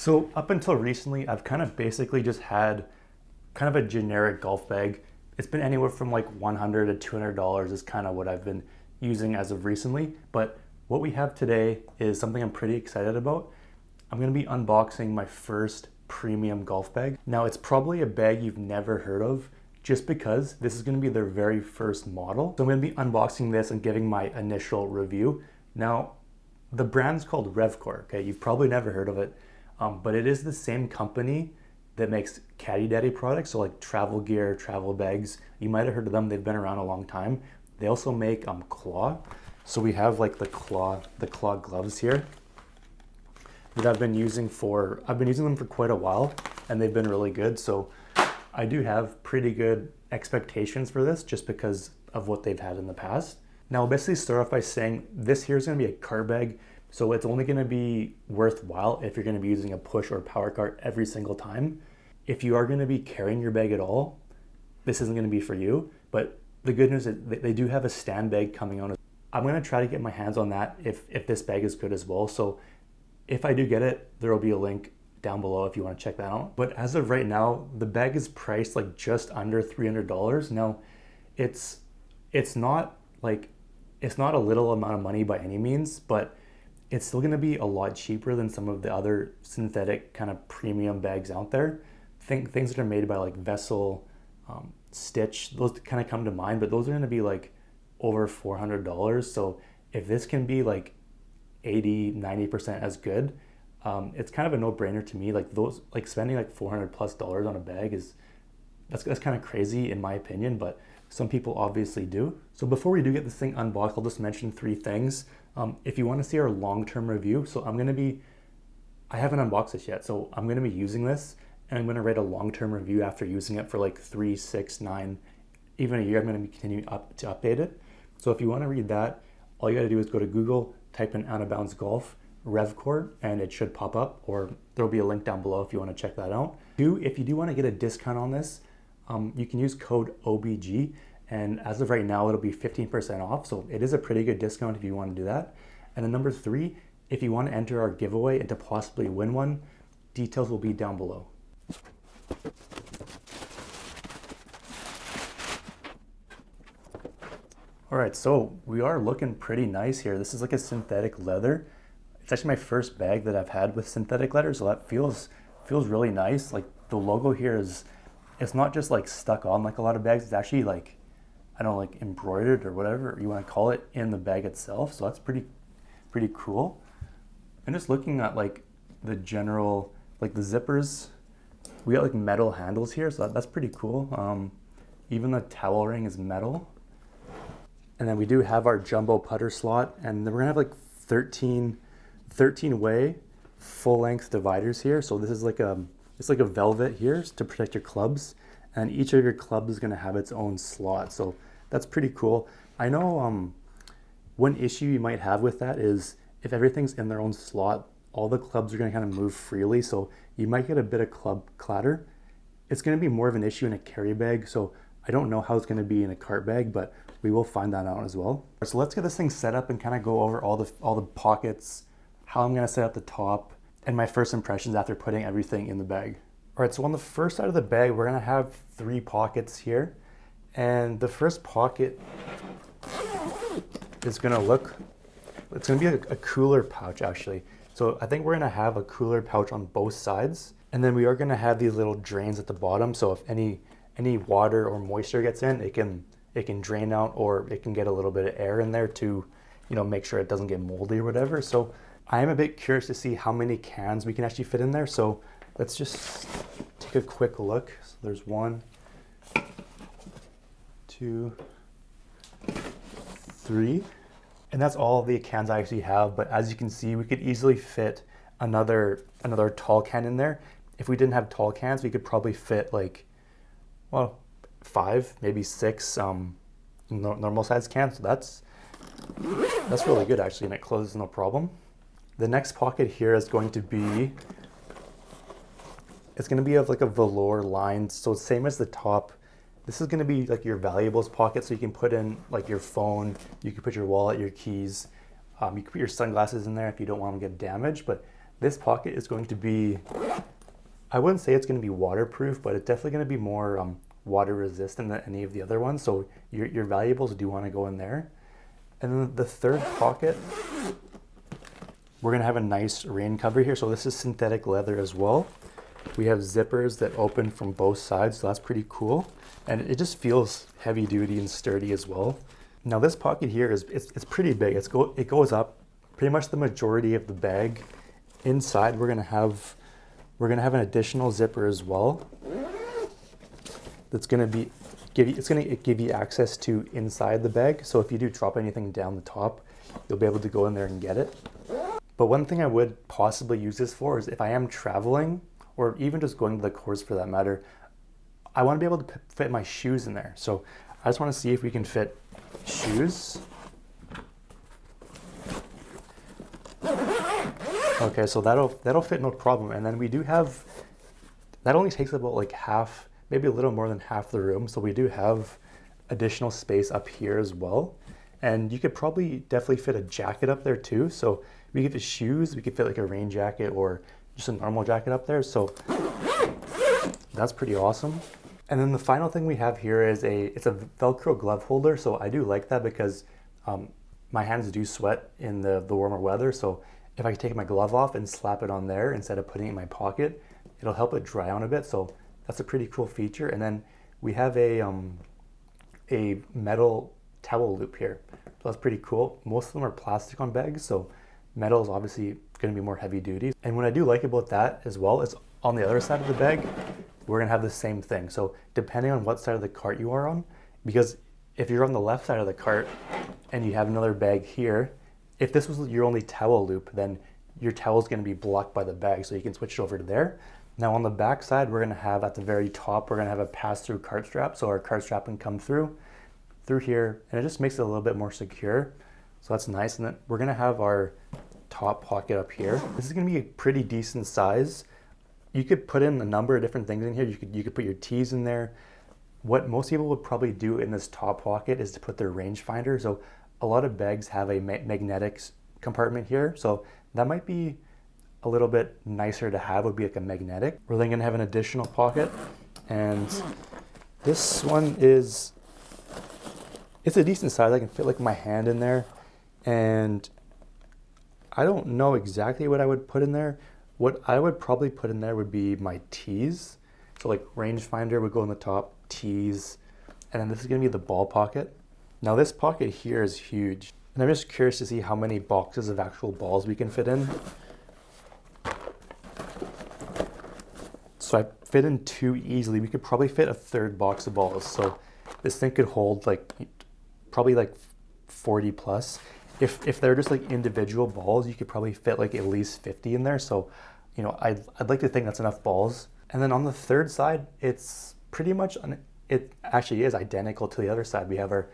So up until recently, I've kind of basically just had kind of a generic golf bag. It's been anywhere from like $100 to $200 is kind of what I've been using as of recently. But what we have today is something I'm pretty excited about. I'm gonna be unboxing my first premium golf bag. Now it's probably a bag you've never heard of just because this is gonna be their very first model. So I'm gonna be unboxing this and giving my initial review. Now, the brand's called RevCore, okay? You've probably never heard of it, but it is the same company that makes CaddyDaddy products, so like travel gear, travel bags. You might have heard of them, they've been around a long time. They also make claw. So we have like the claw gloves here that I've been using them for quite a while, and they've been really good. So I do have pretty good expectations for this just because of what they've had in the past. Now I'll basically start off by saying this here is gonna be a cart bag, so it's only gonna be worthwhile if you're gonna be using a push or power cart every single time. If you are gonna be carrying your bag at all, this isn't gonna be for you, but the good news is they do have a stand bag coming out. I'm gonna try to get my hands on that if this bag is good as well. So if I do get it, there will be a link down below if you wanna check that out. But as of right now, the bag is priced like just under $300. Now, it's not a little amount of money by any means, but it's still gonna be a lot cheaper than some of the other synthetic kind of premium bags out there. Things that are made by like Vessel, Stitch, those kind of come to mind, but those are gonna be like over $400. So if this can be like 80–90% as good, it's kind of a no-brainer to me. Like spending like $400+ on a bag that's kind of crazy in my opinion, but some people obviously do. So before we do get this thing unboxed, I'll just mention 3 things. If you want to see our long-term review, so I haven't unboxed this yet, so I'm gonna be using this and I'm gonna write a long-term review after using it for like 3, 6, 9, even a year. I'm gonna be continuing to update it. So if you want to read that, all you gotta do is go to Google, type in Out of Bounds Golf, RevCore, and it should pop up, or there'll be a link down below if you want to check that out. If you do want to get a discount on this, you can use code OBG, and as of right now, it'll be 15% off. So it is a pretty good discount if you want to do that. And then number 3, if you want to enter our giveaway and to possibly win one, details will be down below. All right, so we are looking pretty nice here. This is like a synthetic leather. It's actually my first bag that I've had with synthetic leather, so that feels really nice. Like the logo here it's not just like stuck on like a lot of bags. It's actually like, I don't know, like embroidered or whatever you want to call it in the bag itself. So that's pretty cool. And just looking at like the general, like the zippers, we got like metal handles here, so that's pretty cool. Even the towel ring is metal. And then we do have our jumbo putter slot, and then we're gonna have like 13-way full-length dividers here. So this is it's like a velvet here to protect your clubs, and each of your clubs is gonna have its own slot. So that's pretty cool. I know one issue you might have with that is if everything's in their own slot, all the clubs are gonna kind of move freely, so you might get a bit of club clatter. It's gonna be more of an issue in a carry bag, so I don't know how it's gonna be in a cart bag, but we will find that out as well. So let's get this thing set up and kind of go over all the pockets, how I'm gonna set up the top, and my first impressions after putting everything in the bag. All right, so on the first side of the bag, we're gonna have 3 pockets here. And the first pocket is gonna it's gonna be a cooler pouch actually. So I think we're gonna have a cooler pouch on both sides. And then we are gonna have these little drains at the bottom. So if any water or moisture gets in, it can drain out, or it can get a little bit of air in there to, make sure it doesn't get moldy or whatever. So I am a bit curious to see how many cans we can actually fit in there. So let's just take a quick look. So there's 1, 2, 3. And that's all the cans I actually have. But as you can see, we could easily fit another tall can in there. If we didn't have tall cans, we could probably fit 5, maybe 6 normal size cans. So that's really good actually, and it closes no problem. The next pocket here is going to be, it's going to be of like a velour line. So same as the top, this is going to be like your valuables pocket. So you can put in like your phone, you can put your wallet, your keys, you can put your sunglasses in there if you don't want them to get damaged. But This pocket is going to be, I wouldn't say it's going to be waterproof, but it's definitely going to be more water resistant than any of the other ones. So your valuables do want to go in there. And then the third pocket, we're going to have a nice rain cover here. So this is synthetic leather as well. We have zippers that open from both sides, so that's pretty cool. And it just feels heavy duty and sturdy as well. Now this pocket here is it's pretty big. It goes up pretty much the majority of the bag. Inside we're gonna have an additional zipper as well. That's gonna give you access to inside the bag. So if you do drop anything down the top, you'll be able to go in there and get it. But one thing I would possibly use this for is if I am traveling, or even just going to the course for that matter, I want to be able to fit my shoes in there. So I just want to see if we can fit shoes. Okay, so that'll fit no problem. And then we do have, that only takes about like half, maybe a little more than half the room. So we do have additional space up here as well. And you could probably definitely fit a jacket up there too. So we could fit shoes, we could fit like a rain jacket or just a normal jacket up there. So that's pretty awesome. And then the final thing we have here is it's a Velcro glove holder. So I do like that because my hands do sweat in the warmer weather. So if I take my glove off and slap it on there instead of putting it in my pocket, it'll help it dry on a bit. So that's a pretty cool feature. And then we have a metal towel loop here. So that's pretty cool. Most of them are plastic on bags, so metal is obviously going to be more heavy duty. And what I do like about that as well is on the other side of the bag, we're going to have the same thing. So depending on what side of the cart you are on, because if you're on the left side of the cart and you have another bag here, if this was your only towel loop, then your towel is going to be blocked by the bag, so you can switch it over to there. Now on the back side, we're going to have at the very top, we're going to have a pass-through cart strap, so our cart strap can come through here, and it just makes it a little bit more secure. So that's nice. And then we're going to have our top pocket up here. This is going to be a pretty decent size. You could put in a number of different things in here. You could put your tees in there. What most people would probably do in this top pocket is to put their rangefinder. So a lot of bags have a magnetic compartment here. So that might be a little bit nicer to have, would be like a magnetic. We're then going to have an additional pocket. And this one it's a decent size. I can fit like my hand in there. And I don't know exactly what I would put in there. What I would probably put in there would be my tees. So like rangefinder would go in the top, tees, and then this is gonna be the ball pocket. Now this pocket here is huge. And I'm just curious to see how many boxes of actual balls we can fit in. So I fit in 2 easily. We could probably fit a third box of balls. So this thing could hold like, probably like 40 plus. If they're just like individual balls, you could probably fit like at least 50 in there. So, you know, I'd like to think that's enough balls. And then on the third side, it's pretty much, it actually is identical to the other side. We have our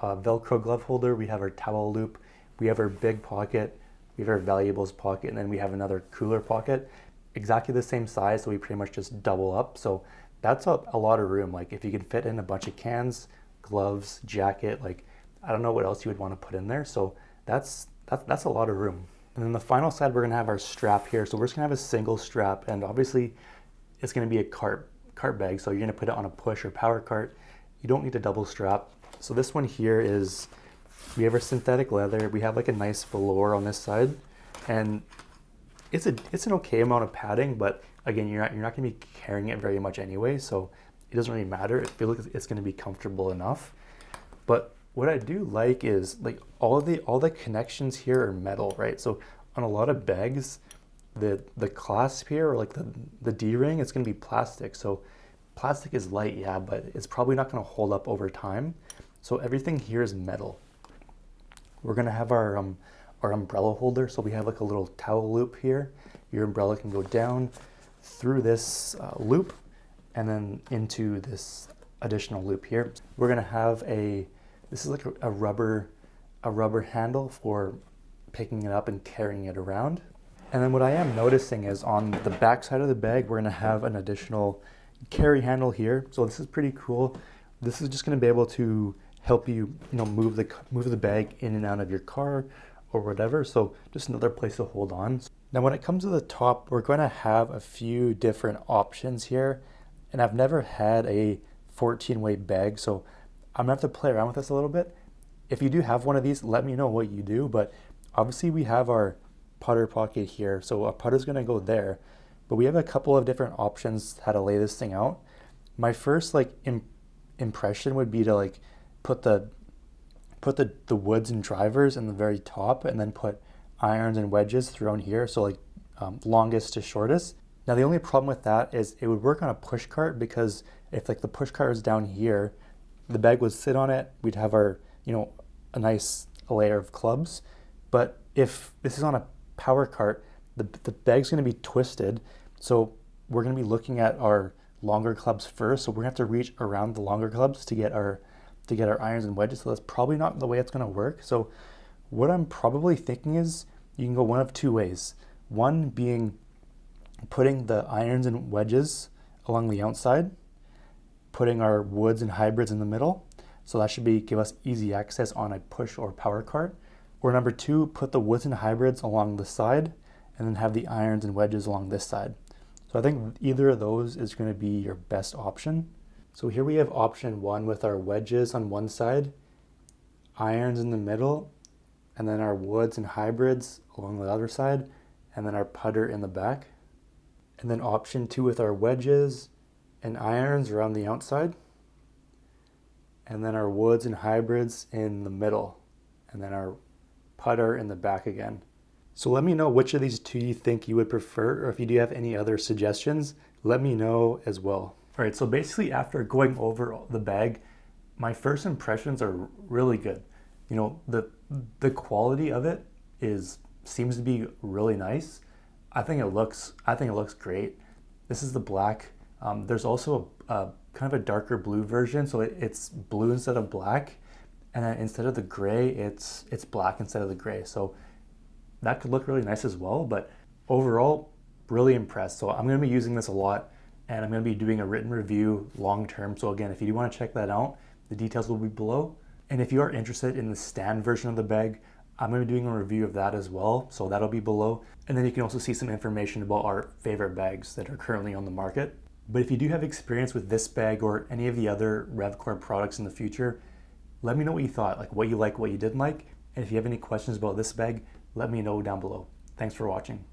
Velcro glove holder, we have our towel loop, we have our big pocket, we have our valuables pocket, and then we have another cooler pocket. Exactly the same size, so we pretty much just double up. So that's a lot of room. Like if you could fit in a bunch of cans, gloves, jacket, like I don't know what else you would want to put in there. So that's a lot of room. And then the final side, we're gonna have our strap here. So we're just gonna have a single strap, and obviously it's gonna be a cart bag. So you're gonna put it on a push or power cart. You don't need a double strap. So this one here is, we have our synthetic leather. We have like a nice velour on this side, and it's an okay amount of padding, but again, you're not gonna be carrying it very much anyway. So it doesn't really matter. It feels like it's gonna be comfortable enough. But what I do like is like all the connections here are metal, right? So on a lot of bags, the clasp here, or like the D-ring, it's gonna be plastic. So plastic is light, yeah, but it's probably not gonna hold up over time. So everything here is metal. We're gonna have our umbrella holder. So we have like a little towel loop here. Your umbrella can go down through this loop and then into this additional loop here. We're gonna have this is like a rubber handle for picking it up and carrying it around. And then what I am noticing is on the back side of the bag, we're gonna have an additional carry handle here. So this is pretty cool. This is just gonna be able to help you, move the bag in and out of your car, or whatever. So just another place to hold on. Now, when it comes to the top, we're going to have a few different options here. And I've never had a 14-way bag, so I'm gonna have to play around with this a little bit. If you do have one of these, let me know what you do. But obviously we have our putter pocket here, so our putter's gonna go there. But we have a couple of different options how to lay this thing out. My first impression would be to like put the woods and drivers in the very top, and then put irons and wedges thrown here, so like longest to shortest. Now the only problem with that is it would work on a push cart, because if like the push cart was down here, the bag would sit on it, we'd have our, a nice layer of clubs. But if this is on a power cart, the bag's gonna be twisted, so we're gonna be looking at our longer clubs first, so we're gonna have to reach around the longer clubs to get our irons and wedges, so that's probably not the way it's gonna work. So what I'm probably thinking is you can go one of two ways. One being putting the irons and wedges along the outside, putting our woods and hybrids in the middle, so that should give us easy access on a push or power cart. Or number two, put the woods and hybrids along the side, and then have the irons and wedges along this side. So I think either of those is going to be your best option. So here we have option one with our wedges on one side, irons in the middle, and then our woods and hybrids along the other side, and then our putter in the back. And then option two with our wedges and irons around the outside, and then our woods and hybrids in the middle, and then our putter in the back again. So let me know which of these two you think you would prefer, or if you do have any other suggestions, let me know as well. All right, so basically after going over the bag, my first impressions are really good. The quality of it seems to be really nice. I think it looks great. This is the black. There's also a kind of a darker blue version, so it's blue instead of black, and then instead of the gray, it's black instead of the gray. So that could look really nice as well. But overall, really impressed. So I'm going to be using this a lot, and I'm going to be doing a written review long term. So again, if you do want to check that out, the details will be below. And if you are interested in the stand version of the bag, I'm going to be doing a review of that as well, so that'll be below. And then you can also see some information about our favorite bags that are currently on the market. But if you do have experience with this bag or any of the other RevCore products in the future, let me know what you thought, like what you didn't like. And if you have any questions about this bag, let me know down below. Thanks for watching.